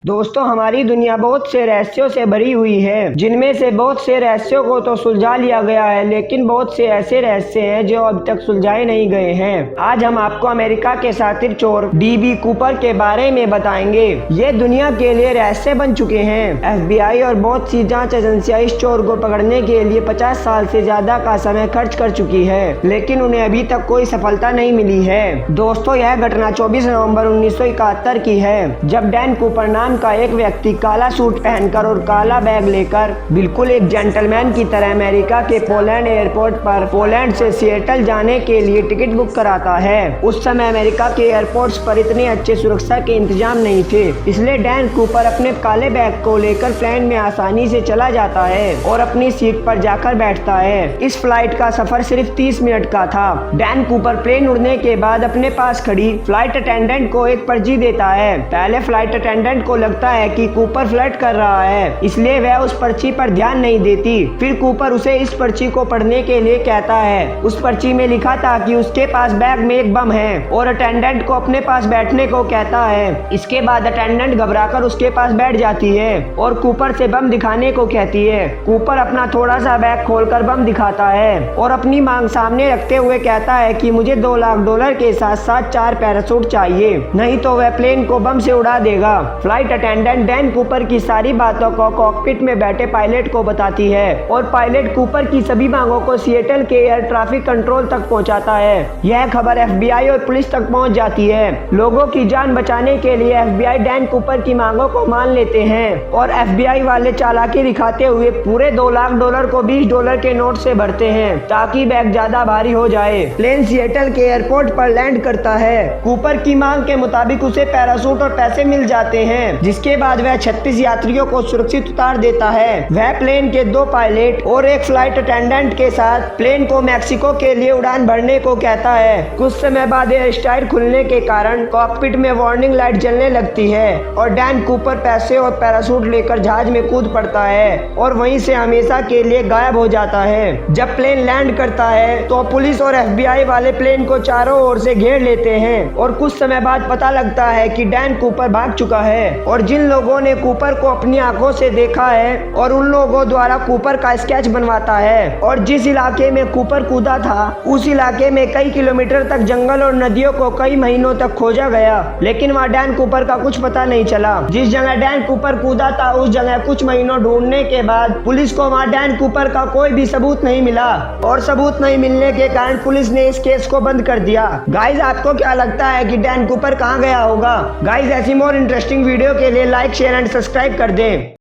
दोस्तों, हमारी दुनिया बहुत से रहस्यों से भरी हुई है, जिनमें से बहुत से रहस्यों को तो सुलझा लिया गया है, लेकिन बहुत से ऐसे रहस्य हैं जो अब तक सुलझाए नहीं गए हैं। आज हम आपको अमेरिका के शातिर चोर डीबी कूपर के बारे में बताएंगे। ये दुनिया के लिए रहस्य बन चुके हैं। FBI और बहुत सी जांच एजेंसियां इस चोर को पकड़ने के लिए 50 साल से ज्यादा का समय खर्च कर चुकी है, लेकिन उन्हें अभी तक कोई सफलता नहीं मिली है। दोस्तों, यह घटना 24 नवम्बर 1971 की है, जब डैन कूपर नाम का एक व्यक्ति काला सूट पहनकर और काला बैग लेकर बिल्कुल एक जेंटलमैन की तरह अमेरिका के पोलैंड एयरपोर्ट पर पोलैंड से सिएटल जाने के लिए टिकट बुक कराता है। उस समय अमेरिका के एयरपोर्ट्स पर इतने अच्छे सुरक्षा के इंतजाम नहीं थे, इसलिए डैन कूपर अपने काले बैग को लेकर प्लेन में आसानी से चला जाता है और अपनी सीट पर जाकर बैठता है। इस फ्लाइट का सफर सिर्फ 30 मिनट का था। डैन कूपर प्लेन उड़ने के बाद अपने पास खड़ी फ्लाइट अटेंडेंट को एक पर्ची देता है। पहले फ्लाइट अटेंडेंट को लगता है कि कूपर फ्लर्ट कर रहा है, इसलिए वह उस पर्ची पर ध्यान नहीं देती। फिर कूपर उसे इस पर्ची को पढ़ने के लिए कहता है। उस पर्ची में लिखा था कि उसके पास बैग में एक बम है और अटेंडेंट को अपने पास बैठने को कहता है। इसके बाद अटेंडेंट घबराकर उसके पास बैठ जाती है और कूपर से बम दिखाने को कहती है। कूपर अपना थोड़ा सा बैग खोलकर बम दिखाता है और अपनी मांग सामने रखते हुए कहता है कि मुझे $2 लाख के साथ साथ 4 पैराशूट चाहिए, नहीं तो वह प्लेन को बम से उड़ा देगा। फ्लाइट अटेंडेंट डैन कूपर की सारी बातों को कॉकपिट में बैठे पायलट को बताती है और पायलट कूपर की सभी मांगों को सिएटल के एयर ट्रैफिक कंट्रोल तक पहुंचाता है। यह खबर FBI और पुलिस तक पहुंच जाती है। लोगों की जान बचाने के लिए FBI डैन कूपर की मांगों को मान लेते हैं और FBI वाले चालाकी दिखाते हुए पूरे $2 लाख को $20 के नोट से भरते हैं, ताकि बैग ज्यादा भारी हो जाए। प्लेन सिएटल के एयरपोर्ट पर लैंड करता है। कूपर की मांग के मुताबिक उसे पैराशूट और पैसे मिल जाते हैं, जिसके बाद वह 36 यात्रियों को सुरक्षित उतार देता है। वह प्लेन के 2 पायलट और एक फ्लाइट अटेंडेंट के साथ प्लेन को मैक्सिको के लिए उड़ान भरने को कहता है। कुछ समय बाद एयर स्टाइल खुलने के कारण कॉकपिट में वार्निंग लाइट जलने लगती है और डैन कूपर पैसे और पैराशूट लेकर जहाज में कूद पड़ता है और वहीं से हमेशा के लिए गायब हो जाता है। जब प्लेन लैंड करता है तो पुलिस और FBI वाले प्लेन को चारों ओर से घेर लेते हैं और कुछ समय बाद पता लगता है कि डैन कूपर भाग चुका है और जिन लोगों ने कूपर को अपनी आंखों से देखा है और उन लोगों द्वारा कूपर का स्केच बनवाता है और जिस इलाके में कूपर कूदा था उस इलाके में कई किलोमीटर तक जंगल और नदियों को कई महीनों तक खोजा गया, लेकिन वहाँ डैन कूपर का कुछ पता नहीं चला। जिस जगह डैन कूपर कूदा था उस जगह कुछ महीनों ढूंढने के बाद पुलिस को वहाँ डैन कूपर का कोई भी सबूत नहीं मिला और सबूत नहीं मिलने के कारण पुलिस ने इस केस को बंद कर दिया। गाइज, आपको क्या लगता है कि डैन कूपर कहाँ गया होगा? गाइज, ऐसी मोर इंटरेस्टिंग वीडियो के लिए लाइक, शेयर एंड सब्सक्राइब कर दें।